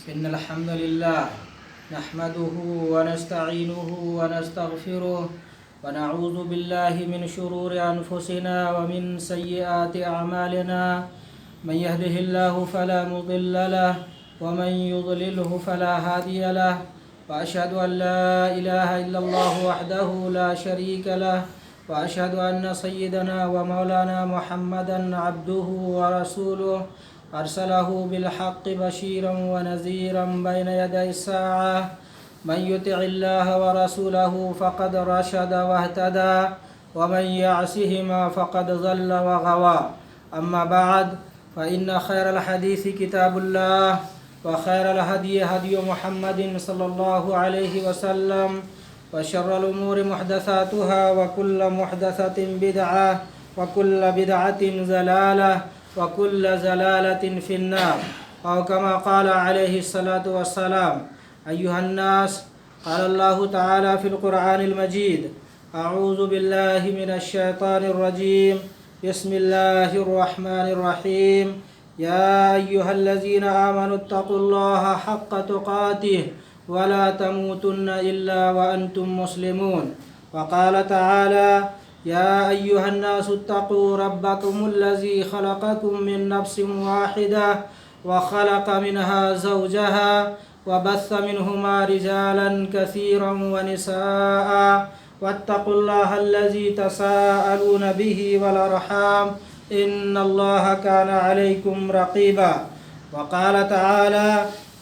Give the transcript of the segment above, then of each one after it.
إن الحمد لله نحمده ونستعينه ونستغفره ونعوذ بالله من شرور أنفسنا ومن سيئات أعمالنا. من يهده الله فلا مضل له ومن يضلله فلا هادي له. وأشهد أن لا إله إلا الله وحده لا شريك له. وأشهد أن سيدنا ومولانا محمدا عبده ورسوله أرسله بالحق بشيرا ونذيرا بين يدي الساعة. من يطع الله ورسوله فقد رشد واهتدى ومن يعصهما فقد ضل وغوى. أما بعد فإن خير الحديث كتاب الله وخير الهدي هدي محمد صلى الله عليه وسلم وشر الأمور محدثاتها وكل محدثة بدعة وكل بدعة ضلالة وكل ضلالة في النار. أو كما قال عليه الصلاة والسلام: أيها الناس، قال الله تعالى في القرآن المجيد: أعوذ بالله من الشيطان الرجيم، بسم الله الرحمن الرحيم. يا أيها الذين آمنوا اتقوا الله حق تقاته ولا تموتن إلا وأنتم مسلمون. وقال تعالى: يا أيها الناس اتقوا ربكم الذي خلقكم من نفس واحدة وخلق منها زوجها وبث منهما رجالا كثيرا ونساء واتقوا الله الذي تساءلون به والأرحام إن الله كان عليكم رقيبا. وقال تعالى: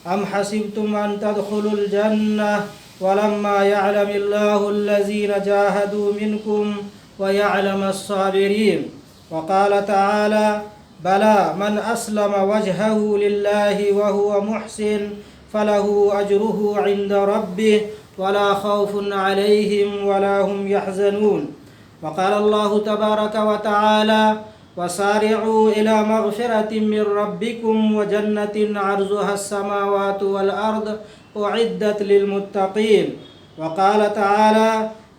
أم حسبتم أن تدخلوا الجنة ولما يعلم الله الذين جاهدوا منكم ويعلم الصابرين. وقال تعالى: بلى من أسلم وجهه لله وهو محسن فله أجره عند ربه ولا خوف عليهم ولا هم يحزنون. وقال الله تبارك وتعالى: وسارعوا إلى مغفرة من ربكم وجنة عرضها السماوات والأرض أعدت للمتقين. وقال تعالى: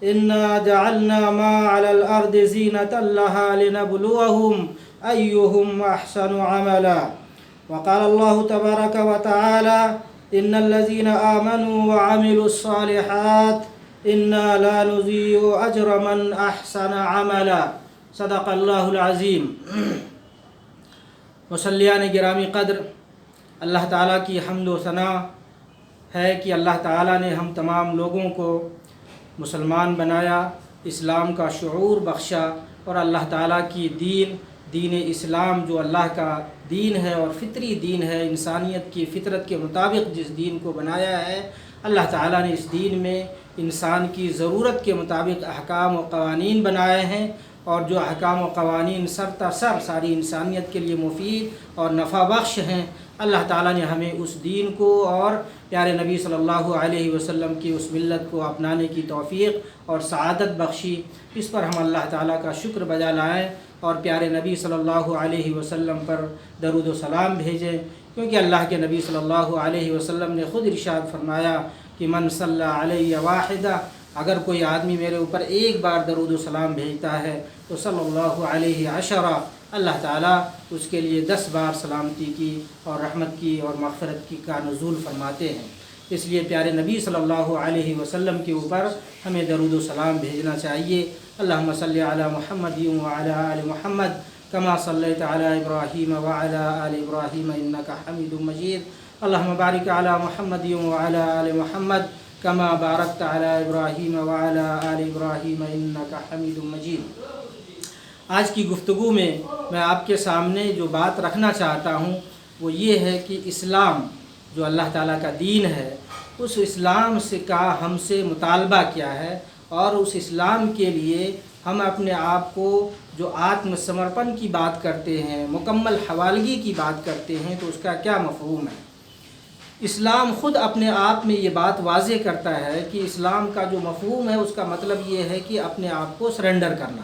إنا جعلنا ما على الأرض زينة لها لنبلوهم أيهم أحسن عملا. وقال الله تبارك وتعالى: إن الذين آمنوا وعملوا الصالحات إنا لا نضيع أجر من أحسن عملا. صدق اللہ العظیم. مصلیان گرامی قدر، اللہ تعالیٰ کی حمد و ثنا ہے کہ اللہ تعالیٰ نے ہم تمام لوگوں کو مسلمان بنایا، اسلام کا شعور بخشا، اور اللہ تعالیٰ کی دین اسلام جو اللہ کا دین ہے اور فطری دین ہے، انسانیت کی فطرت کے مطابق جس دین کو بنایا ہے، اللہ تعالیٰ نے اس دین میں انسان کی ضرورت کے مطابق احکام و قوانین بنائے ہیں، اور جو احکام و قوانین سر تا سر ساری انسانیت کے لیے مفید اور نفع بخش ہیں. اللہ تعالیٰ نے ہمیں اس دین کو اور پیارے نبی صلی اللہ علیہ وسلم کی اس ملت کو اپنانے کی توفیق اور سعادت بخشی. اس پر ہم اللہ تعالیٰ کا شکر بجا لائیں اور پیارے نبی صلی اللہ علیہ وسلم پر درود و سلام بھیجیں، کیونکہ اللہ کے نبی صلی اللہ علیہ وسلم نے خود ارشاد فرمایا کہ من صلی علیہ واحدہ، اگر کوئی آدمی میرے اوپر ایک بار درود و سلام بھیجتا ہے تو صلی اللہ علیہ عشرہ، اللہ تعالیٰ اس کے لیے 10 بار سلامتی کی اور رحمت کی اور مغفرت کی کا نزول فرماتے ہیں. اس لیے پیارے نبی صلی اللہ علیہ وسلم کے اوپر ہمیں درود و سلام بھیجنا چاہیے. اللہم صلی علی محمد وعلی آل محمد کما صلیت علی ابراہیم وعلی آل ابراہیم انک حمید مجید. اللہم بارک علی محمد وعلی آل محمد کما بارکت علی ابراہیم وعلی آل ابراہیم انک حمید مجید. آج کی گفتگو میں آپ کے سامنے جو بات رکھنا چاہتا ہوں وہ یہ ہے کہ اسلام جو اللہ تعالیٰ کا دین ہے، اس اسلام سے کا ہم سے مطالبہ کیا ہے، اور اس اسلام کے لیے ہم اپنے آپ کو جو آتم سمرپن کی بات کرتے ہیں، مکمل حوالگی کی بات کرتے ہیں، تو اس کا کیا مفہوم ہے. اسلام خود اپنے آپ میں یہ بات واضح کرتا ہے کہ اسلام کا جو مفہوم ہے اس کا مطلب یہ ہے کہ اپنے آپ کو سرنڈر کرنا،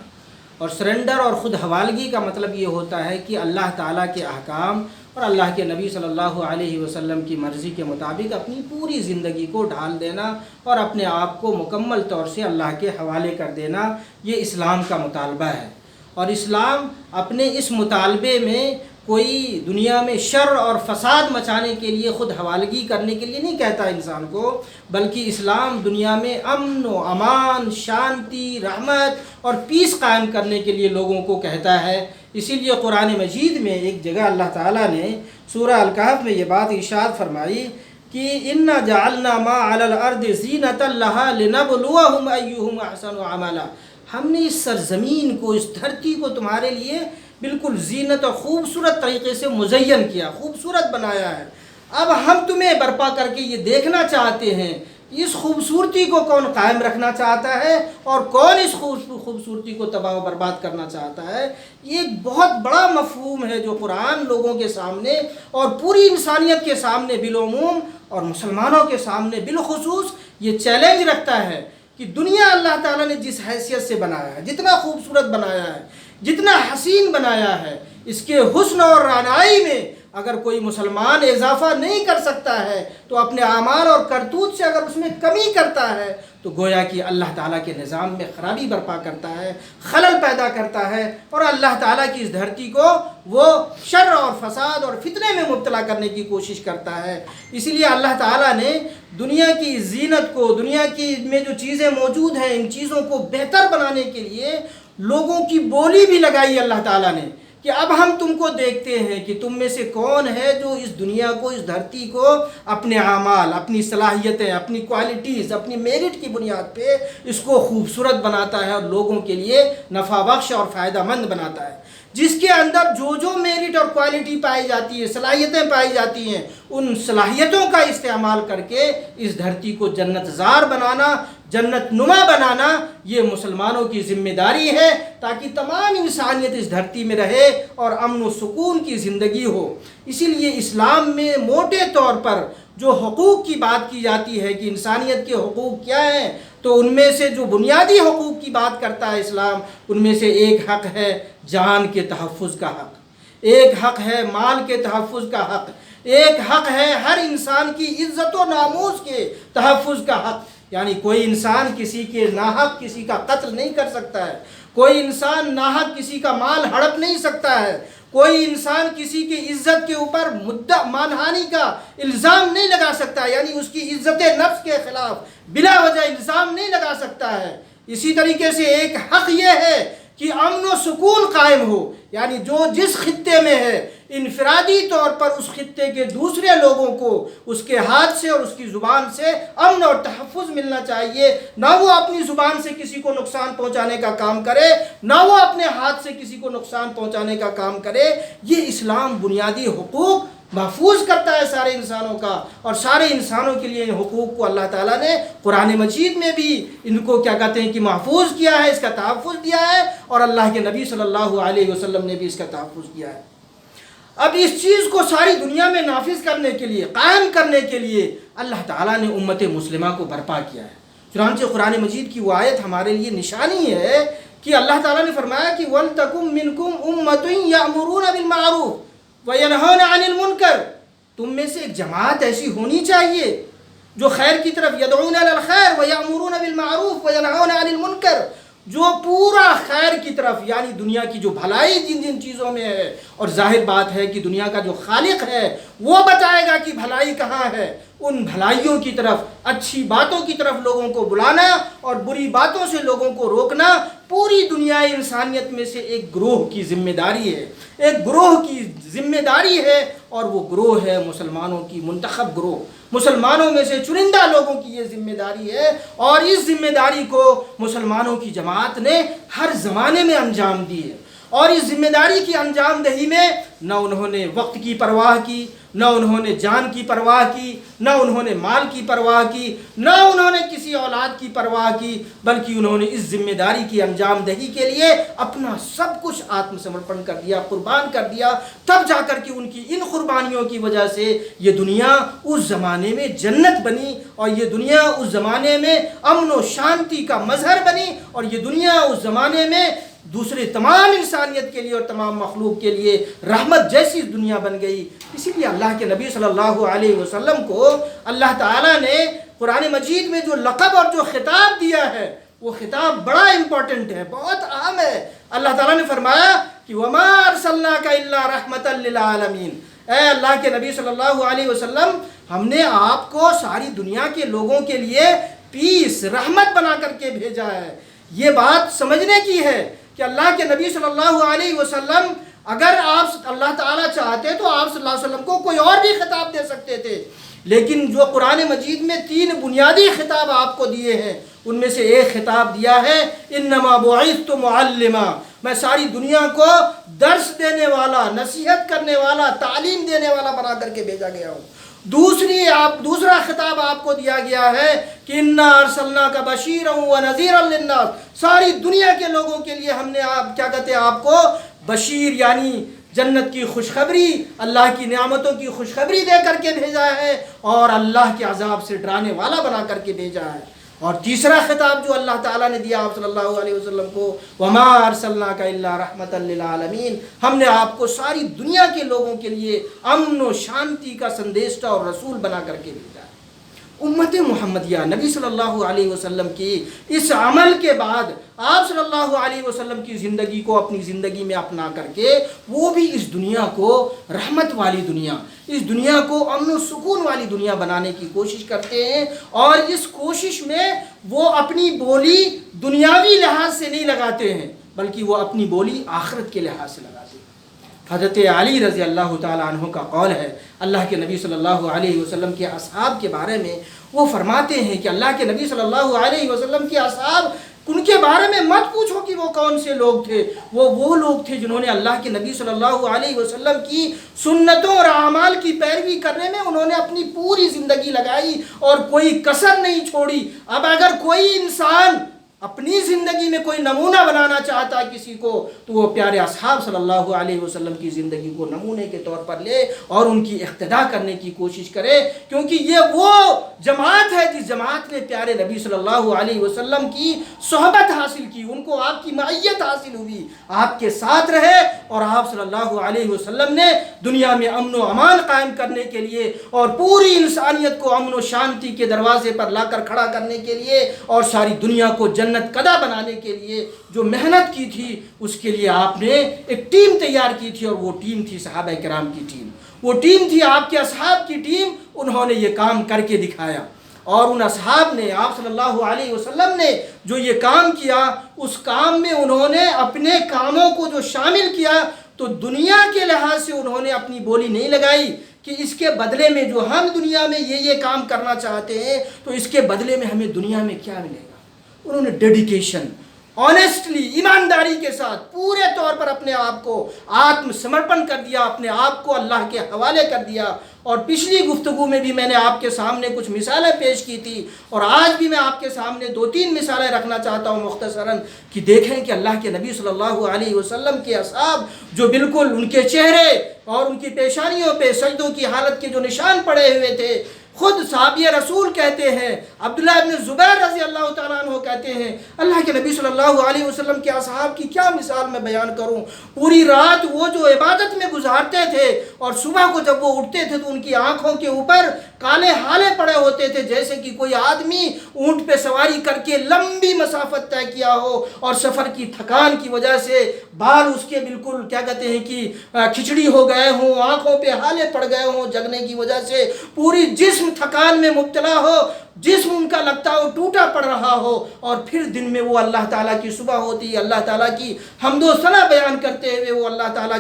اور سرنڈر اور خود حوالگی کا مطلب یہ ہوتا ہے کہ اللہ تعالیٰ کے احکام اور اللہ کے نبی صلی اللہ علیہ وسلم کی مرضی کے مطابق اپنی پوری زندگی کو ڈھال دینا اور اپنے آپ کو مکمل طور سے اللہ کے حوالے کر دینا. یہ اسلام کا مطالبہ ہے، اور اسلام اپنے اس مطالبے میں کوئی دنیا میں شر اور فساد مچانے کے لیے، خود حوالگی کرنے کے لیے نہیں کہتا انسان کو، بلکہ اسلام دنیا میں امن و امان، شانتی، رحمت اور پیس قائم کرنے کے لیے لوگوں کو کہتا ہے۔ اسی لیے قرآن مجید میں ایک جگہ اللہ تعالیٰ نے سورہ الکہف میں یہ بات ارشاد فرمائی کہ اِنَّا جَعَلْنَا مَا عَلَى الْأَرْضِ زِينَةً لَهَا لِنَبْلُوَهُمْ أَيُّهُمْ أَحْسَنُ عَمَلًا۔ ہم نے اس سرزمین کو، اس دھرتی کو تمہارے لیے بالکل زینت اور خوبصورت طریقے سے مزین کیا، خوبصورت بنایا ہے۔ اب ہم تمہیں برپا کر کے یہ دیکھنا چاہتے ہیں کہ اس خوبصورتی کو کون قائم رکھنا چاہتا ہے اور کون اس خوبصورتی کو تباہ و برباد کرنا چاہتا ہے۔ یہ ایک بہت بڑا مفہوم ہے جو قرآن لوگوں کے سامنے اور پوری انسانیت کے سامنے بالعموم اور مسلمانوں کے سامنے بالخصوص یہ چیلنج رکھتا ہے کہ دنیا اللہ تعالیٰ نے جس حیثیت سے بنایا ہے، جتنا خوبصورت بنایا ہے، جتنا حسین بنایا ہے، اس کے حسن اور رعنائی میں اگر کوئی مسلمان اضافہ نہیں کر سکتا ہے تو اپنے اعمال اور کرتوت سے اگر اس میں کمی کرتا ہے تو گویا کہ اللہ تعالیٰ کے نظام میں خرابی برپا کرتا ہے، خلل پیدا کرتا ہے، اور اللہ تعالیٰ کی اس دھرتی کو وہ شر اور فساد اور فتنے میں مبتلا کرنے کی کوشش کرتا ہے۔ اسی لیے اللہ تعالیٰ نے دنیا کی زینت کو، دنیا کی میں جو چیزیں موجود ہیں، ان چیزوں کو بہتر بنانے کے لیے لوگوں کی بولی بھی لگائی اللہ تعالیٰ نے کہ اب ہم تم کو دیکھتے ہیں کہ تم میں سے کون ہے جو اس دنیا کو، اس دھرتی کو اپنے اعمال، اپنی صلاحیتیں، اپنی کوالٹیز، اپنی میرٹ کی بنیاد پہ اس کو خوبصورت بناتا ہے اور لوگوں کے لیے نفع بخش اور فائدہ مند بناتا ہے۔ جس کے اندر جو میرٹ اور کوالٹی پائی جاتی ہے، صلاحیتیں پائی جاتی ہیں، ان صلاحیتوں کا استعمال کر کے اس دھرتی کو جنت زار بنانا، جنت نما بنانا، یہ مسلمانوں کی ذمہ داری ہے تاکہ تمام انسانیت اس دھرتی میں رہے اور امن و سکون کی زندگی ہو۔ اسی لیے اسلام میں موٹے طور پر جو حقوق کی بات کی جاتی ہے کہ انسانیت کے حقوق کیا ہیں، تو ان میں سے جو بنیادی حقوق کی بات کرتا ہے اسلام، ان میں سے ایک حق ہے جان کے تحفظ کا حق، ایک حق ہے مال کے تحفظ کا حق، ایک حق ہے ہر انسان کی عزت و ناموس کے تحفظ کا حق۔ یعنی کوئی انسان کسی کے ناحق کسی کا قتل نہیں کر سکتا ہے، کوئی انسان ناحق کسی کا مال ہڑپ نہیں سکتا ہے، کوئی انسان کسی کی عزت کے اوپر مانہانی کا الزام نہیں لگا سکتا، یعنی اس کی عزت نفس کے خلاف بلا وجہ الزام نہیں لگا سکتا ہے۔ اسی طریقے سے ایک حق یہ ہے کہ امن و سکون قائم ہو، یعنی جو جس خطے میں ہے انفرادی طور پر اس خطے کے دوسرے لوگوں کو اس کے ہاتھ سے اور اس کی زبان سے امن اور تحفظ ملنا چاہیے، نہ وہ اپنی زبان سے کسی کو نقصان پہنچانے کا کام کرے، نہ وہ اپنے ہاتھ سے کسی کو نقصان پہنچانے کا کام کرے۔ یہ اسلام بنیادی حقوق محفوظ کرتا ہے سارے انسانوں کا، اور سارے انسانوں کے لیے ان حقوق کو اللہ تعالیٰ نے قرآن مجید میں بھی ان کو کیا کہتے ہیں کہ محفوظ کیا ہے، اس کا تحفظ دیا ہے، اور اللہ کے نبی صلی اللہ علیہ وسلم نے بھی اس کا تحفظ کیا ہے۔ اب اس چیز کو ساری دنیا میں نافذ کرنے کے لیے، قائم کرنے کے لیے اللہ تعالیٰ نے امت مسلمہ کو برپا کیا ہے۔ چنانچہ قرآن مجید کی وہ آیت ہمارے لیے نشانی ہے کہ اللہ تعالیٰ نے فرمایا کہ وَلْتَكُمْ مِنْكُمْ أُمَّةٌ يَأْمُرُونَ بِالْمَعْرُوفِ وَيَنْهَوْنَ عَنِ الْمُنْكَرِ، تم میں سے ایک جماعت ایسی ہونی چاہیے جو خیر کی طرف يَدْعُونَ إِلَى الْخَيْرِ وَيَأْمُرُونَ بِالْمَعْرُوفِ وَيَنْهَوْنَ عَنِ الْمُنْكَرِ، جو پورا خیر کی طرف، یعنی دنیا کی جو بھلائی جن جن چیزوں میں ہے، اور ظاہر بات ہے کہ دنیا کا جو خالق ہے وہ بتائے گا کہ بھلائی کہاں ہے، ان بھلائیوں کی طرف، اچھی باتوں کی طرف لوگوں کو بلانا اور بری باتوں سے لوگوں کو روکنا پوری دنیا انسانیت میں سے ایک گروہ کی ذمہ داری ہے، ایک گروہ کی ذمہ داری ہے، اور وہ گروہ ہے مسلمانوں کی منتخب گروہ، مسلمانوں میں سے چنندہ لوگوں کی یہ ذمہ داری ہے، اور اس ذمہ داری کو مسلمانوں کی جماعت نے ہر زمانے میں انجام دی ہے۔ اور اس ذمہ داری کی انجام دہی میں نہ انہوں نے وقت کی پرواہ کی، نہ انہوں نے جان کی پرواہ کی، نہ انہوں نے مال کی پرواہ کی، نہ انہوں نے کسی اولاد کی پرواہ کی، بلکہ انہوں نے اس ذمہ داری کی انجام دہی کے لیے اپنا سب کچھ آتم سمرپن کر دیا، قربان کر دیا۔ تب جا کر کے ان کی ان قربانیوں کی وجہ سے یہ دنیا اس زمانے میں جنت بنی، اور یہ دنیا اس زمانے میں امن و شانتی کا مظہر بنی، اور یہ دنیا اس زمانے میں دوسرے تمام انسانیت کے لیے اور تمام مخلوق کے لیے رحمت جیسی دنیا بن گئی۔ اسی لیے اللہ کے نبی صلی اللہ علیہ وسلم کو اللہ تعالیٰ نے قرآن مجید میں جو لقب اور جو خطاب دیا ہے، وہ خطاب بڑا امپورٹنٹ ہے، بہت اہم ہے۔ اللہ تعالیٰ نے فرمایا کہ وَمَا أَرْسَلْنَاكَ إِلَّا رَحْمَةً لِّلْعَالَمِينَ، اے اللہ کے نبی صلی اللہ علیہ وسلم، ہم نے آپ کو ساری دنیا کے لوگوں کے لیے پیس، رحمت بنا کر کے بھیجا ہے۔ یہ بات سمجھنے کی ہے کہ اللہ کے نبی صلی اللہ علیہ وسلم اگر آپ اللہ تعالیٰ چاہتے تو آپ صلی اللہ علیہ وسلم کو کوئی اور بھی خطاب دے سکتے تھے، لیکن جو قرآن مجید میں 3 بنیادی خطاب آپ کو دیے ہیں، ان میں سے ایک خطاب دیا ہے انما بعثت معلما، میں ساری دنیا کو درس دینے والا، نصیحت کرنے والا، تعلیم دینے والا بنا کر کے بھیجا گیا ہوں۔ دوسرا خطاب آپ کو دیا گیا ہے کہ انا ارسلناک بشیرا ونذیرا للناس، ساری دنیا کے لوگوں کے لیے ہم نے آپ کو بشیر یعنی جنت کی خوشخبری، اللہ کی نعمتوں کی خوشخبری دے کر کے بھیجا ہے، اور اللہ کے عذاب سے ڈرانے والا بنا کر کے بھیجا ہے۔ اور تیسرا خطاب جو اللہ تعالیٰ نے دیا آپ صلی اللہ علیہ وسلم کو، وَمَا أَرْسَلْنَاكَ إِلَّا رَحْمَةً لِّلْعَالَمِينَ، ہم نے آپ کو ساری دنیا کے لوگوں کے لیے امن و شانتی کا سندیشہ اور رسول بنا کر کے بھیجا ہے۔ امت محمدیہ نبی صلی اللہ علیہ وسلم کی اس عمل کے بعد آپ صلی اللہ علیہ وسلم کی زندگی کو اپنی زندگی میں اپنا کر کے وہ بھی اس دنیا کو رحمت والی دنیا، اس دنیا کو امن و سکون والی دنیا بنانے کی کوشش کرتے ہیں، اور اس کوشش میں وہ اپنی بولی دنیاوی لحاظ سے نہیں لگاتے ہیں بلکہ وہ اپنی بولی آخرت کے لحاظ سے لگاتے ہیں۔ حضرت علی رضی اللہ تعالیٰ عنہ کا قول ہے، اللہ کے نبی صلی اللہ علیہ وسلم کے اصحاب کے بارے میں وہ فرماتے ہیں کہ اللہ کے نبی صلی اللہ علیہ وسلم کے اصحاب، ان کے بارے میں مت پوچھو کہ وہ کون سے لوگ تھے، وہ لوگ تھے جنہوں نے اللہ کے نبی صلی اللہ علیہ وسلم کی سنتوں اور اعمال کی پیروی کرنے میں انہوں نے اپنی پوری زندگی لگائی اور کوئی کسر نہیں چھوڑی۔ اب اگر کوئی انسان اپنی زندگی میں کوئی نمونہ بنانا چاہتا ہے کسی کو، تو وہ پیارے اصحاب صلی اللہ علیہ وسلم کی زندگی کو نمونے کے طور پر لے اور ان کی اقتداء کرنے کی کوشش کرے، کیونکہ یہ وہ جماعت ہے جس جماعت نے پیارے نبی صلی اللہ علیہ وسلم کی صحبت حاصل کی، ان کو آپ کی معیت حاصل ہوئی، آپ کے ساتھ رہے، اور آپ صلی اللہ علیہ وسلم نے دنیا میں امن و امان قائم کرنے کے لیے اور پوری انسانیت کو امن و شانتی کے دروازے پر لا کر کھڑا کرنے کے لیے اور ساری دنیا کو جنت قدا بنانے کے لیے جو محنت کی تھی، اس کے لیے آپ نے ایک ٹیم تیار کی تھی، اور وہ ٹیم تھی صحابہ کرام کی ٹیم، وہ ٹیم تھی آپ کے اصحاب کی ٹیم۔ انہوں نے یہ کام کر کے دکھایا، اور ان اصحاب نے، آپ صلی اللہ علیہ وسلم نے جو یہ کام کیا، اس کام میں انہوں نے اپنے کاموں کو جو شامل کیا، تو دنیا کے لحاظ سے انہوں نے اپنی بولی نہیں لگائی کہ اس کے بدلے میں جو ہم دنیا میں یہ کام کرنا چاہتے ہیں تو اس کے بدلے میں ہمیں دنیا میں کیا ملے گا۔ انہوں نے ڈیڈیکیشن، آنیسٹلی، ایمانداری کے ساتھ پورے طور پر اپنے آپ کو آتم سمرپن کر دیا، اپنے آپ کو اللہ کے حوالے کر دیا۔ اور پچھلی گفتگو میں بھی میں نے آپ کے سامنے کچھ مثالیں پیش کی تھی، اور آج بھی میں آپ کے سامنے 2-3 مثالیں رکھنا چاہتا ہوں مختصراً، کہ دیکھیں کہ اللہ کے نبی صلی اللہ علیہ وسلم کے اصحاب جو بالکل ان کے چہرے اور ان کی پیشانیوں پہ سجدوں کی حالت کے جو نشان پڑے ہوئے تھے، خود صحابی رسول کہتے ہیں، عبداللہ ابن زبیر رضی اللہ تعالیٰ عنہ کہتے ہیں، اللہ کے نبی صلی اللہ علیہ وسلم کے اصحاب کی کیا مثال میں بیان کروں، پوری رات وہ جو عبادت میں گزارتے تھے، اور صبح کو جب وہ اٹھتے تھے تو ان کی آنکھوں کے اوپر کالے ہالے پڑے ہوتے تھے، جیسے کہ کوئی آدمی اونٹ پہ سواری کر کے لمبی مسافت طے کیا ہو، اور سفر کی تھکان کی وجہ سے بال اس کے بالکل کہ کھچڑی ہو گئے ہوں، آنکھوں پہ ہالے پڑ گئے ہوں جگنے کی وجہ سے، پوری جسم تھکان میں مبتلا ہو، جسم ان کا لگتا ہو ٹوٹا پڑ رہا ہو، اور پھر دن میں وہ اللہ تعالیٰ کی صبح ہوتی، اللہ تعالیٰ کی حمد و ثنا بیان کرتے ہوئے وہ اللہ تعالیٰ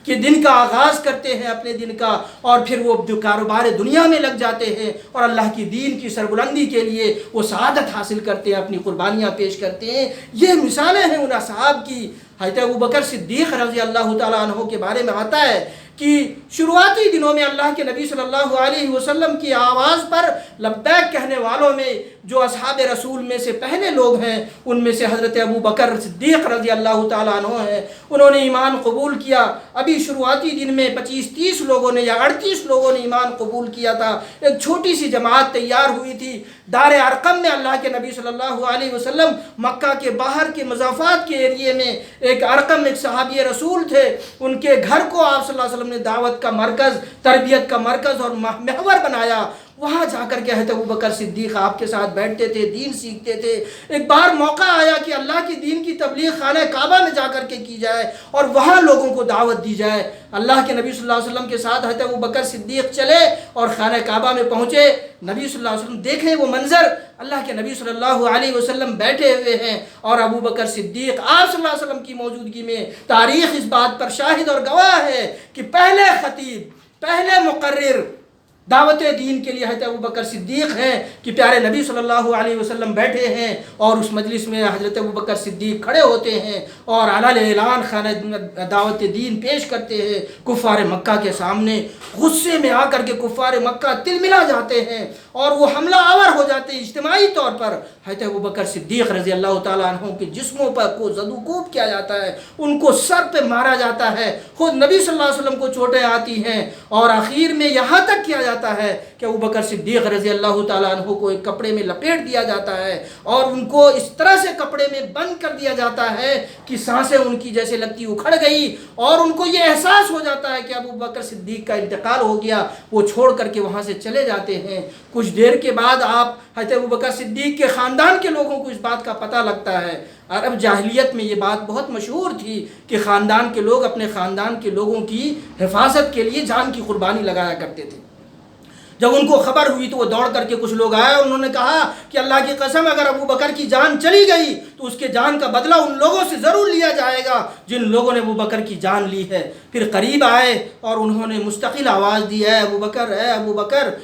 کی دن کا آغاز کرتے ہیں اپنے دن کا، اور پھر وہ کاروبار دنیا میں لگ جاتے ہیں، اور اللہ کی دین کی سربلندی کے لیے وہ سعادت حاصل کرتے ہیں، اپنی قربانیاں پیش کرتے ہیں۔ یہ مثالیں ہیں ان اصحاب کی۔ حضرت ابوبکر صدیق رضی اللہ تعالیٰ عنہ کے بارے میں آتا ہے کہ شروعاتی دنوں میں اللہ کے نبی صلی اللہ علیہ وسلم کی آواز پر لبیک کہنے والوں میں جو اصحاب رسول میں سے پہلے لوگ ہیں، ان میں سے حضرت ابوبکر صدیق رضی اللہ تعالیٰ عنہ ہیں، انہوں نے ایمان قبول کیا۔ ابھی شروعاتی دن میں 25-30 لوگوں نے یا 38 لوگوں نے ایمان قبول کیا تھا۔ ایک چھوٹی سی جماعت تیار ہوئی تھی دار ارقم میں۔ اللہ کے نبی صلی اللہ علیہ وسلم مکہ کے باہر کے مضافات کے ایریے میں ایک ارقم، ایک صحابی رسول تھے، ان کے گھر کو آپ صلی اللہ علیہ وسلم نے دعوت کا مرکز، تربیت کا مرکز اور محور بنایا۔ وہاں جا کر کے حضرت ابوبکر صدیق آپ کے ساتھ بیٹھتے تھے، دین سیکھتے تھے۔ ایک بار موقع آیا کہ اللہ کی دین کی تبلیغ خانہ کعبہ میں جا کر کے کی جائے اور وہاں لوگوں کو دعوت دی جائے۔ اللہ کے نبی صلی اللہ علیہ وسلم کے ساتھ حضرت ابوبکر صدیق چلے اور خانہ کعبہ میں پہنچے۔ نبی صلی اللہ علیہ وسلم دیکھیں وہ منظر، اللہ کے نبی صلی اللہ علیہ وسلم بیٹھے ہوئے ہیں اور ابوبکر صدیق آپ صلی اللہ علیہ وسلم کی موجودگی میں۔ تاریخ اس بات پر شاہد اور گواہ ہے کہ پہلے خطیب، پہلے مقرر دعوت دین کے لیے حضرت ابوبکر صدیق ہیں کہ پیارے نبی صلی اللہ علیہ وسلم بیٹھے ہیں اور اس مجلس میں حضرت ابوبکر صدیق کھڑے ہوتے ہیں اور اعلان اعلان خانہ دعوت دین پیش کرتے ہیں کفار مکہ کے سامنے۔ غصے میں آ کر کے کفار مکہ تلملا جاتے ہیں اور وہ حملہ آور ہو جاتے ہیں۔ اجتماعی طور پر حضرت ابوبکر صدیق رضی اللہ تعالیٰ عنہ کے جسموں پر کو زد و کوب کیا جاتا ہے، ان کو سر پہ مارا جاتا ہے، خود نبی صلی اللہ علیہ وسلم کو چوٹیں آتی ہیں اور آخر میں یہاں تک کیا جاتا ہے کہ ابوبکر صدیق رضی اللہ تعالیٰ عنہ کو ایک کپڑے میں لپیٹ دیا جاتا ہے اور ان کو اس طرح سے کپڑے میں بند کر دیا جاتا ہے کہ سانسیں ان کی جیسے لگتی اکھڑ گئی اور ان کو یہ احساس ہو جاتا ہے کہ ابوبکر صدیق کا انتقال ہو گیا۔ وہ چھوڑ کر کے وہاں سے چلے جاتے ہیں۔ کچھ دیر کے بعد آپ حضرت ابوبکر صدیق کے خاندان کے لوگوں کو اس بات کا پتہ لگتا ہے۔ عرب جاہلیت میں یہ بات بہت مشہور تھی کہ خاندان کے لوگ اپنے خاندان کے لوگوں کی حفاظت کے لیے جان کی قربانی لگایا کرتے تھے۔ جب ان کو خبر ہوئی تو وہ دوڑ کر کے کچھ لوگ آئے اور انہوں نے کہا کہ اللہ کی قسم اگر ابوبکر کی جان چلی گئی تو اس کے جان کا بدلہ ان لوگوں سے ضرور لیا جائے گا جن لوگوں نے ابوبکر کی جان لی ہے۔ پھر قریب آئے اور انہوں نے مستقل آواز دی، اے ابوبکر، اے ابوبکر۔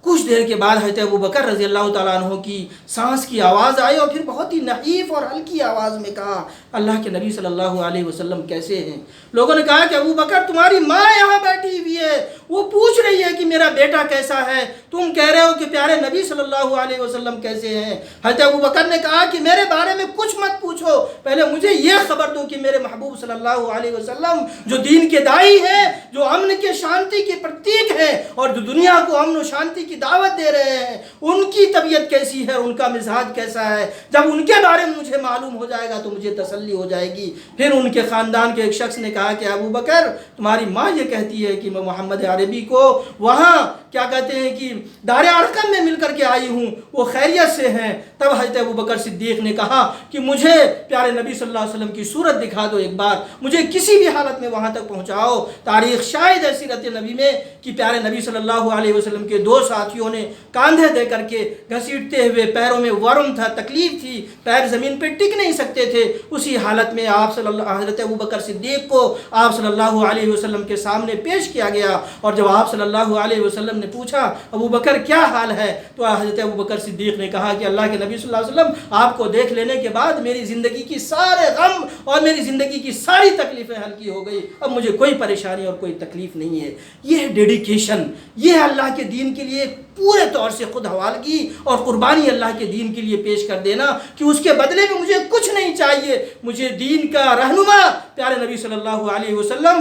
کچھ دیر کے بعد حضرت ابوبکر رضی اللہ تعالیٰ عنہ کی سانس کی آواز آئی اور پھر بہت ہی نحیف اور ہلکی آواز میں کہا، اللہ کے نبی صلی اللہ علیہ وسلم کیسے ہیں؟ لوگوں نے کہا کہ ابوبکر تمہاری ماں یہاں بیٹھی ہوئی ہے، وہ پوچھ رہی ہے کہ میرا بیٹا کیسا ہے، تم کہہ رہے ہو کہ پیارے نبی صلی اللہ علیہ وسلم کیسے ہیں؟ حضرت ابوبکر نے کہا کہ میرے بارے میں کچھ مت پوچھو، پہلے مجھے یہ خبر دو کہ میرے محبوب صلی اللہ علیہ وسلم جو دین کے داعی ہیں، جو امن کے شانتی کے پرتیک ہیں اور جو دنیا کو امن و شانتی کی دعوت دے رہے ہیں، ان کی طبیعت کیسی ہے، ان کا مزاج کیسا ہے؟ جب ان کے بارے میں مجھے معلوم ہو جائے گا تو مجھے تسلی ہو جائے گی۔ پھر ان کے خاندان کے ایک شخص نے کہا کہ ابوبکر تمہاری ماں یہ کہتی ہے کہ میں محمد عربی کو وہاں کیا کہتے ہیں کہ دار ارقم میں مل کر کے آئی ہوں، وہ خیریت سے ہیں۔ تب حضرت ابوبکر صدیق نے کہا کہ مجھے پیارے نبی صلی اللہ علیہ وسلم کی صورت دکھا دو، ایک بار مجھے کسی بھی حالت میں وہاں تک پہنچاؤ۔ تاریخ شاہد ہے سیرت نبی میں کہ پیارے نبی صلی اللہ علیہ وسلم کے دو ساتھیوں نے کاندھے دے کر کے گھسیٹتے ہوئے، پیروں میں ورم تھا، تکلیف تھی، پیر زمین پہ ٹک نہیں سکتے تھے، اسی حالت میں حضرت ابوبکر صدیق کو آپ صلی اللہ علیہ وسلم کے سامنے پیش کیا گیا اور جب آپ صلی اللہ علیہ وسلم نے پوچھا ابوبکر کیا حال ہے تو حضرت ابوبکر صدیق نے کہا کہ اللہ کے نبی صلی اللہ علیہ وسلم آپ کو دیکھ لینے کے بعد میری زندگی کی سارے غم اور میری زندگی کی ساری تکلیفیں ہلکی ہو گئی، اب مجھے کوئی پریشانی اور کوئی تکلیف نہیں ہے۔ یہ ڈیڈیکیشن، یہ اللہ کے دین کے لیے پورے طور سے خود حوالگی اور قربانی اللہ کے دین کے لیے پیش کر دینا کہ اس کے بدلے میں مجھے کچھ نہیں چاہیے، مجھے دین کا رہنما پیارے نبی صلی اللہ علیہ وسلم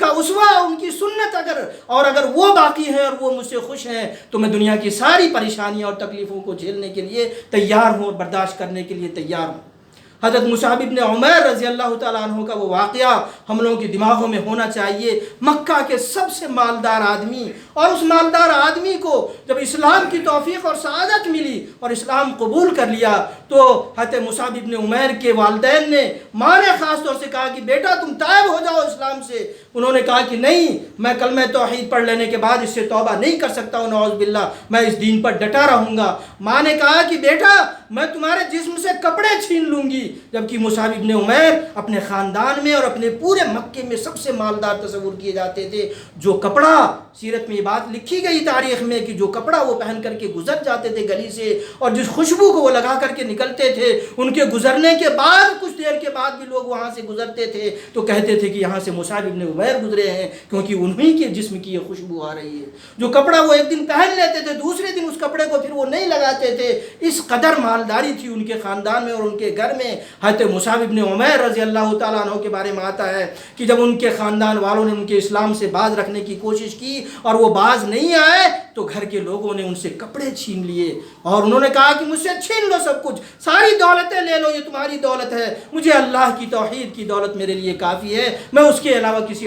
کا اسوہ، ان کی سنت اگر وہ باقی ہے اور وہ مجھ سے خوش ہیں تو میں دنیا کی ساری پریشانیاں اور تکلیفوں کو جھیلنے کے لیے تیار ہوں اور برداشت کرنے کے لیے تیار ہوں۔ حضرت مصعب ابن عمیر رضی اللہ تعالیٰ عنہ کا وہ واقعہ ہم لوگوں کے دماغوں میں ہونا چاہیے۔ مکہ کے سب سے مالدار آدمی، اور اس مالدار آدمی کو جب اسلام کی توفیق اور سعادت ملی اور اسلام قبول کر لیا تو حضرت مصعب ابن عمیر کے والدین نے، ماں نے خاص طور سے کہا کہ بیٹا تم تائب ہو جاؤ اسلام سے۔ انہوں نے کہا کہ نہیں، میں کلمہ توحید پڑھ لینے کے بعد اس سے توبہ نہیں کر سکتا ہوں، نعوذ باللہ، میں اس دین پر ڈٹا رہوں گا۔ ماں نے کہا کہ بیٹا میں تمہارے جسم سے کپڑے چھین لوں گی، جبکہ مصعب ابن عمیر اپنے خاندان میں اور اپنے پورے مکے میں سب سے مالدار تصور کیے جاتے تھے۔ جو کپڑا، سیرت میں یہ بات لکھی گئی تاریخ میں کہ جو کپڑا وہ پہن کر کے گزر جاتے تھے گلی سے اور جس خوشبو کو وہ لگا کر کے نکلتے تھے، ان کے گزرنے کے بعد کچھ دیر کے بعد بھی لوگ وہاں سے گزرتے تھے تو کہتے تھے کہ یہاں سے مصعب ابن عمیر گزرے ہیں، کیونکہ انہی کے جسم کی یہ خوشبو آ رہی ہے۔ جو کپڑا وہ ایک دن پہن لیتے تھے دوسرے دن اس کپڑے کو پھر وہ نہیں لگاتے تھے، اس قدر مالداری تھی ان کے خاندان میں اور ان کے گھر میں۔ حضرت مصعب ابن عمیر رضی اللہ تعالیٰ عنہ کے بارے میں آتا ہے کہ جب ان کے خاندان والوں نے ان کے اسلام سے باز رکھنے کی کوشش کی اور وہ باز نہیں آئے تو گھر کے لوگوں نے ان سے کپڑے چھین لیے اور انہوں نے کہا کہ مجھ سے چھین لو سب کچھ، ساری دولتیں لے لو، یہ تمہاری دولت ہے، مجھے اللہ کی توحید کی دولت میرے لیے کافی ہے، میں اس کے علاوہ کسی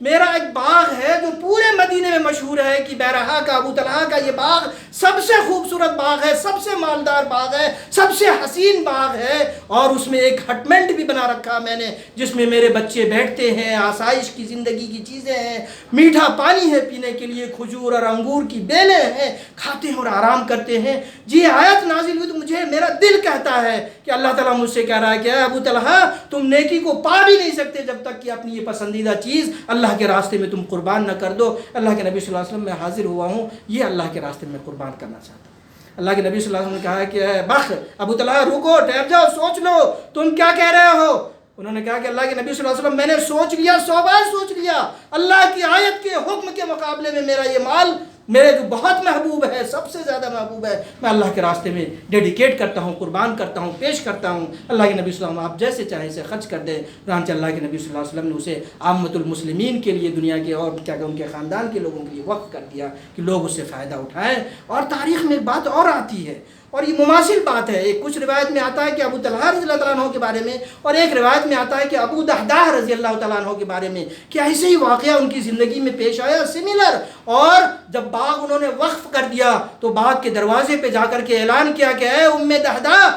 میرا ایک باغ ہے جو پورے مدینے میں مشہور ہے کہ بیرہا کا، ابو طلحہ کا یہ باغ سب سے خوبصورت باغ ہے، سب سے مالدار باغ ہے، سب سے حسین باغ ہے، اور اس میں ایک ہٹمنٹ بھی بنا رکھا میں نے جس میں میرے بچے بیٹھتے ہیں، آسائش کی زندگی کی چیزیں ہیں، میٹھا پانی ہے پینے کے لیے، کھجور اور انگور کی بیلیں ہیں، کھاتے ہیں اور آرام کرتے ہیں۔ جی آیت نازل ہوئی تو مجھے میرا دل کہتا ہے کہ اللہ تعالیٰ مجھ سے کہہ رہا ہے کہ اے ابو طلحہ تم نیکی کو پا بھی نہیں سکتے جب تک کہ اپنی یہ پسندیدہ چیز اللہ کے راستے میں تم قربان نہ کر دو۔ اللہ کے نبی صلی اللہ علیہ وسلم میں حاضر ہوا ہوں، یہ اللہ کے راستے میں قربان کرنا چاہتا ہوں۔ اللہ کے نبی صلی اللہ علیہ وسلم نے کہا کہ اے بخ ابو طلحہ رکو، ٹھہر جاؤ، سوچ لو تم کیا کہہ رہے ہو۔ انہوں نے کہا کہ اللہ کے نبی صلی اللہ علیہ وسلم میں نے سوچ لیا، 100 بار سوچ لیا، اللہ کی آیت کے حکم کے مقابلے میں میرا یہ مال میرے جو بہت محبوب ہے، سب سے زیادہ محبوب ہے، میں اللہ کے راستے میں ڈیڈیکیٹ کرتا ہوں، قربان کرتا ہوں، پیش کرتا ہوں۔ اللہ کے نبی صلی اللہ علیہ وسلم آپ جیسے چاہے اسے خرچ کر دیں۔ چنانچہ اللہ کے نبی صلی اللہ علیہ وسلم نے اسے عامۃ المسلمین کے لیے، دنیا کے اور کیا کہ ان کے خاندان کے لوگوں کے لیے وقف کر دیا کہ لوگ اس سے فائدہ اٹھائیں۔ اور تاریخ میں ایک بات اور آتی ہے اور یہ مماثل بات ہے، ایک کچھ روایت میں آتا ہے کہ ابو طلحہ رضی اللہ تعالیٰ عنہ کے بارے میں، اور ایک روایت میں آتا ہے کہ ابو دحداح رضی اللہ تعالیٰ عنہ کے بارے میں کہ ایسے ہی واقعہ ان کی زندگی میں پیش آیا سملر۔ اور جب باغ انہوں نے وقف کر دیا تو باغ کے دروازے پہ جا کر کے اعلان کیا کہ اے ام دحداح،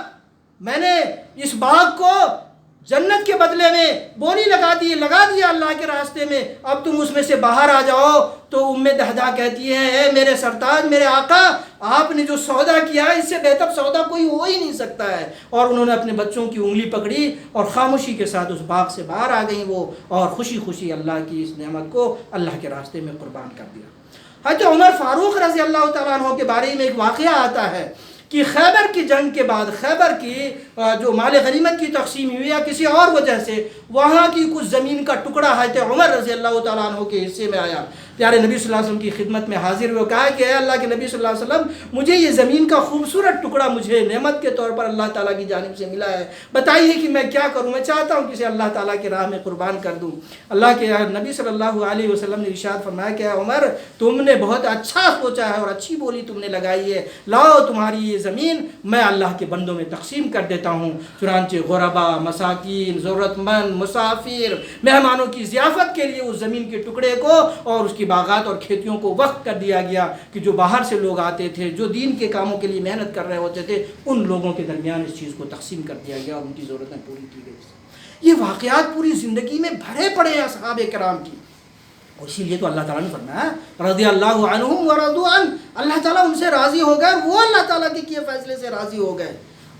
میں نے اس باغ کو جنت کے بدلے میں بولی لگا دیا اللہ کے راستے میں، اب تم اس میں سے باہر آ جاؤ۔ تو ام دحداح کہتی ہیں اے میرے سرتاج، میرے آقا، آپ نے جو سودا کیا ہے اس سے بہتر سودا کوئی ہو ہی نہیں سکتا ہے۔ اور انہوں نے اپنے بچوں کی انگلی پکڑی اور خاموشی کے ساتھ اس باغ سے باہر آ گئیں وہ، اور خوشی خوشی اللہ کی اس نعمت کو اللہ کے راستے میں قربان کر دیا۔ حضرت عمر فاروق رضی اللہ تعالیٰ عنہ کے بارے میں ایک واقعہ آتا ہے کہ خیبر کی جنگ کے بعد، خیبر کی جو مال غنیمت کی تقسیم ہوئی یا کسی اور وجہ سے وہاں کی کچھ زمین کا ٹکڑا حضرت عمر رضی اللہ تعالیٰ عنہ کے حصے میں آیا۔ پیارے نبی صلی اللہ علیہ وسلم کی خدمت میں حاضر ہوئے، کہا کہ اے اللہ کے نبی صلی اللہ علیہ وسلم، مجھے یہ زمین کا خوبصورت ٹکڑا مجھے نعمت کے طور پر اللہ تعالیٰ کی جانب سے ملا ہے، بتائیے کہ میں کیا کروں، میں چاہتا ہوں کہ اسے اللہ تعالیٰ کی راہ میں قربان کر دوں۔ اللہ کے نبی صلی اللہ علیہ وسلم نے ارشاد فرمایا کہ اے عمر، تم نے بہت اچھا سوچا ہے اور اچھی بولی تم نے لگائی ہے، لاؤ تمہاری یہ زمین میں اللہ کے بندوں میں تقسیم کر دیتا ہوں۔ چنانچہ غربا، مساکین، ضرورت مند، مسافر، مہمانوں کی ضیافت کے لیے اس زمین کے ٹکڑے کو اور اس کی باغات اور کھیتیوں کو وقف کر دیا گیا کہ جو باہر سے لوگ آتے تھے، جو دین کے کاموں کے لیے محنت کر رہے ہوتے تھے، ان لوگوں کے درمیان اس چیز کو تقسیم کر دیا گیا اور ان کی ضرورتیں پوری کی گئی۔ یہ واقعات پوری زندگی میں بھرے پڑے ہیں اصحاب کرام کی، اسی لیے تو اللہ تعالیٰ نے فرمایا رضی اللہ عنہم ورضوا عنہ، اللہ تعالیٰ ان سے راضی ہو گئے، وہ اللہ تعالیٰ کے کیے فیصلے سے راضی ہو گئے۔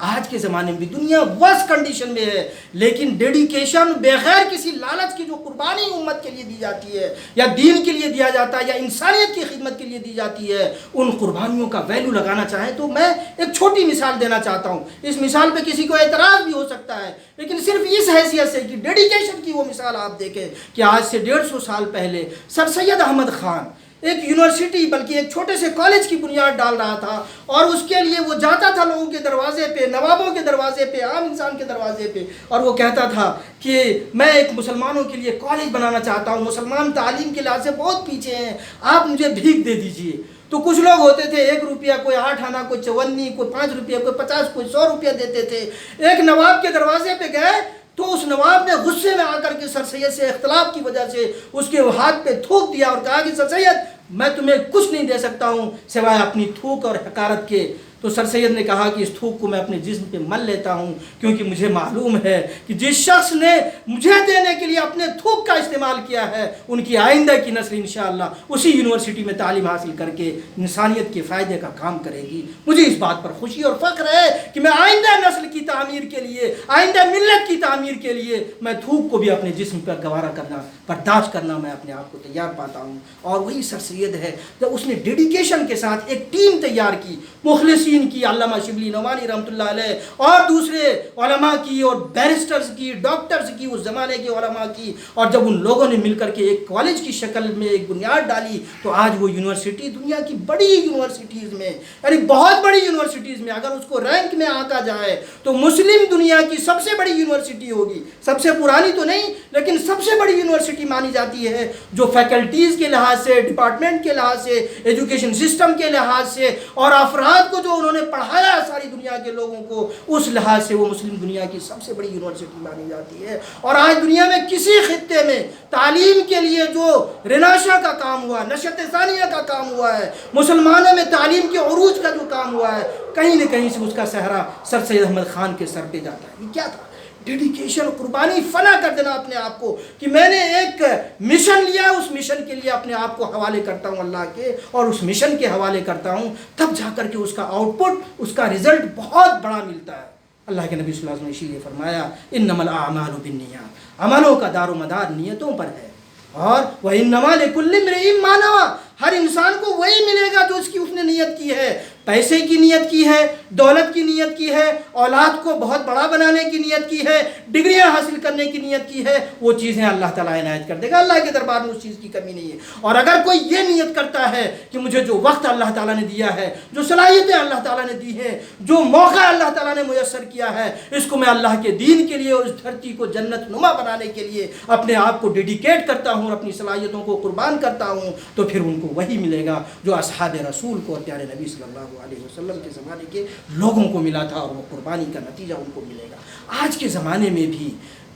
آج کے زمانے میں بھی دنیا ورس کنڈیشن میں ہے، لیکن ڈیڈیکیشن بغیر کسی لالچ کی جو قربانی امت کے لیے دی جاتی ہے یا دین کے لیے دیا جاتا ہے یا انسانیت کی خدمت کے لیے دی جاتی ہے، ان قربانیوں کا ویلیو لگانا چاہیں تو میں ایک چھوٹی مثال دینا چاہتا ہوں۔ اس مثال پہ کسی کو اعتراض بھی ہو سکتا ہے، لیکن صرف اس حیثیت سے کہ ڈیڈیکیشن کی وہ مثال آپ دیکھیں کہ آج سے 150 سال پہلے سر سید احمد خان ایک یونیورسٹی بلکہ ایک چھوٹے سے کالج کی بنیاد ڈال رہا تھا، اور اس کے لیے وہ جاتا تھا لوگوں کے دروازے پہ، نوابوں کے دروازے پہ، عام انسان کے دروازے پہ، اور وہ کہتا تھا کہ میں ایک مسلمانوں کے لیے کالج بنانا چاہتا ہوں، مسلمان تعلیم کے لحاظ سے بہت پیچھے ہیں، آپ مجھے بھیک دے دیجئے۔ تو کچھ لوگ ہوتے تھے 1 روپیہ، کوئی 8 آنا، کوئی 54، کوئی 5 روپیہ، کوئی 50، کوئی 100 روپیہ دیتے تھے۔ ایک نواب کے دروازے پہ گئے تو اس نواب نے غصے میں آ کر کے سر سید سے اختلاف کی وجہ سے اس کے ہاتھ پہ تھوک دیا اور کہا کہ سر سید میں تمہیں کچھ نہیں دے سکتا ہوں سوائے اپنی تھوک اور حقارت کے۔ تو سر سید نے کہا کہ اس تھوک کو میں اپنے جسم پہ مل لیتا ہوں، کیونکہ مجھے معلوم ہے کہ جس شخص نے مجھے دینے کے لیے اپنے تھوک کا استعمال کیا ہے، ان کی آئندہ کی نسل انشاءاللہ اسی یونیورسٹی میں تعلیم حاصل کر کے انسانیت کے فائدے کا کام کرے گی۔ مجھے اس بات پر خوشی اور فخر ہے کہ میں آئندہ نسل کی تعمیر کے لیے، آئندہ ملت کی تعمیر کے لیے میں تھوک کو بھی اپنے جسم پر گوارا کرنا، برداشت کرنا میں اپنے آپ کو تیار پاتا ہوں۔ اور وہی سر سید ہے جب اس نے ڈیڈیکیشن کے ساتھ ایک ٹیم تیار کی، مخلصین کی، علامہ شبلی نعمانی رحمۃ اللہ علیہ اور دوسرے علماء کی اور بیرسٹرز کی، ڈاکٹرز کی، اس زمانے کے علماء کی، اور جب ان لوگوں نے مل کر کے ایک کالج کی شکل میں ایک بنیاد ڈالی تو آج وہ یونیورسٹی دنیا کی بڑی یونیورسٹیز میں، یعنی بہت بڑی یونیورسٹیز میں اگر اس کو رینک میں آنکا جائے تو مسلم دنیا کی سب سے بڑی یونیورسٹی ہوگی۔ سب سے پرانی تو نہیں لیکن سب سے بڑی یونیورسٹی مانی جاتی ہے، جو فیکلٹیز کے لحاظ سے، ڈپارٹمنٹ کے لحاظ سے، ایجوکیشن سسٹم کے لحاظ سے اور افراد کو جو انہوں نے پڑھایا ساری دنیا کے لوگوں کو، اس لحاظ سے وہ مسلم دنیا کی سب سے بڑی یونیورسٹی مانی جاتی ہے۔ اور آج دنیا میں کسی خطے میں تعلیم کے لیے جو رناشا کا کام ہوا، نشت ثانیہ کا کام ہوا ہے، مسلمانوں میں تعلیم کے عروج کا جو کام ہوا ہے، کہیں نہ کہیں سے اس کا صحرا سر سید احمد خان کے سر پہ جاتا ہے۔ یہ کیا تھا؟ ڈیڈیکیشن، قربانی، فنا کر دینا اپنے آپ کو کہ میں نے ایک مشن لیا، اس مشن کے لیے اپنے آپ کو حوالے کرتا ہوں اللہ کے، اور اس مشن کے حوالے کرتا ہوں، تب جا کر کے اس کا آؤٹ پٹ، اس کا رزلٹ بہت بڑا ملتا ہے۔ اللہ کے نبی صلی اللہ علیہ وسلم نے اسی لیے فرمایا انما الاعمال بالنیات، عملوں کا دار و مدار نیتوں پر ہے، اور وانما لکل امرئ ما نوى، ہر انسان کو وہی ملے گا جو اس نے نیت کی ہے۔ پیسے کی نیت کی ہے، دولت کی نیت کی ہے، اولاد کو بہت بڑا بنانے کی نیت کی ہے، ڈگریاں حاصل کرنے کی نیت کی ہے، وہ چیزیں اللہ تعالیٰ عنایت کر دے گا، اللہ کے دربار میں اس چیز کی کمی نہیں ہے۔ اور اگر کوئی یہ نیت کرتا ہے کہ مجھے جو وقت اللہ تعالیٰ نے دیا ہے، جو صلاحیتیں اللہ تعالیٰ نے دی ہیں، جو موقع اللہ تعالیٰ نے میسر کیا ہے، اس کو میں اللہ کے دین کے لیے اور اس دھرتی کو جنت نما بنانے کے لیے اپنے آپ کو ڈیڈیکیٹ کرتا ہوں اور اپنی صلاحیتوں کو قربان کرتا ہوں، تو پھر ان کو وہی ملے گا جو اصحاب رسول کو اور پیارے نبی صلی اللہ علیہ وسلم کے زمانے کے لوگوں کو ملا تھا، اور وہ قربانی کا نتیجہ ان کو ملے گا۔ آج کے زمانے میں بھی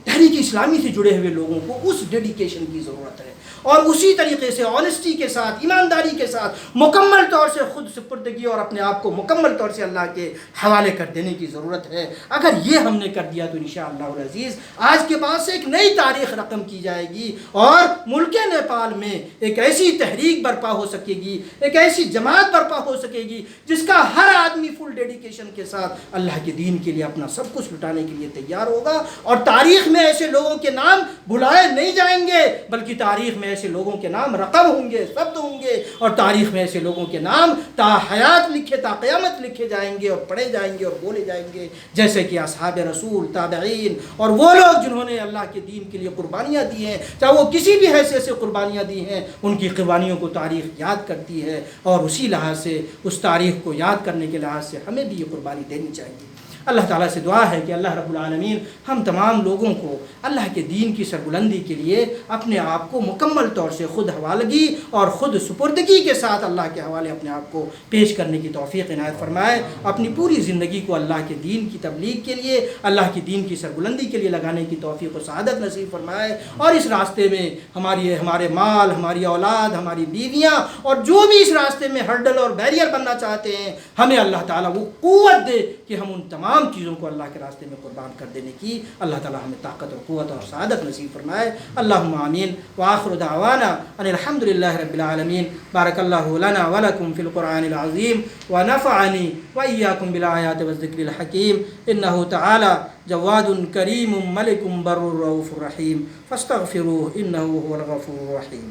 تحریک اسلامی سے جڑے ہوئے لوگوں کو اس ڈیڈیکیشن کی ضرورت ہے، اور اسی طریقے سے آنیسٹی کے ساتھ، ایمانداری کے ساتھ مکمل طور سے خود سپردگی اور اپنے آپ کو مکمل طور سے اللہ کے حوالے کر دینے کی ضرورت ہے۔ اگر یہ ہم نے کر دیا تو انشاءاللہ العزیز آج کے بعد سے ایک نئی تاریخ رقم کی جائے گی، اور ملک نیپال میں ایک ایسی تحریک برپا ہو سکے گی، ایک ایسی جماعت برپا ہو سکے گی جس کا ہر آدمی فل ڈیڈیکیشن کے ساتھ اللہ کے دین کے لیے اپنا سب کچھ لٹانے کے لیے تیار ہوگا، اور تاریخ میں ایسے لوگوں کے نام بھلائے نہیں جائیں گے، بلکہ تاریخ میں ایسے لوگوں کے نام رقم ہوں گے، ثبت ہوں گے، اور تاریخ میں ایسے لوگوں کے نام تا حیات لکھے، تا قیامت لکھے جائیں گے اور پڑھے جائیں گے اور بولے جائیں گے، جیسے کہ اصحاب رسول، تابعین اور وہ لوگ جنہوں نے اللہ کے دین کے لیے قربانیاں دی ہیں، چاہے وہ کسی بھی حیثیت سے قربانیاں دی ہیں، ان کی قربانیوں کو تاریخ یاد کرتی ہے، اور اسی لحاظ سے اس تاریخ کو یاد کرنے کے لحاظ سے ہمیں بھی یہ قربانی دینی چاہیے۔ اللہ تعالیٰ سے دعا ہے کہ اللہ رب العالمین ہم تمام لوگوں کو اللہ کے دین کی سربلندی کے لیے اپنے آپ کو مکمل طور سے خود حوالگی اور خود سپردگی کے ساتھ اللہ کے حوالے اپنے آپ کو پیش کرنے کی توفیق عنایت فرمائے، اپنی پوری زندگی کو اللہ کے دین کی تبلیغ کے لیے، اللہ کی دین کی سربلندی کے لیے لگانے کی توفیق و سعادت نصیب فرمائے، اور اس راستے میں ہمارے مال، ہماری اولاد، ہماری بیویاں اور جو بھی اس راستے میں ہرڈل اور بیریئر بننا چاہتے ہیں، ہمیں اللہ تعالیٰ وہ قوت دے کہ ہم ان تمام چیزوں کو اللہ کے راستے میں قربان کر دینے کی اللہ تعالیٰ ہمیں طاقت اور قوت اور سعادت نصیب فرمائے۔ اللہم آمین، وآخر دعوانا ان الحمدللہ رب العالمین۔ بارک اللہ لنا ولکم فی القرآن العظیم، ونفعنی وإیاکم بالآیات والذکر الحکیم، انہ تعالی جواد کریم ملک بر رؤوف رحیم، فاستغفروہ انہ هو الغفور الرحیم۔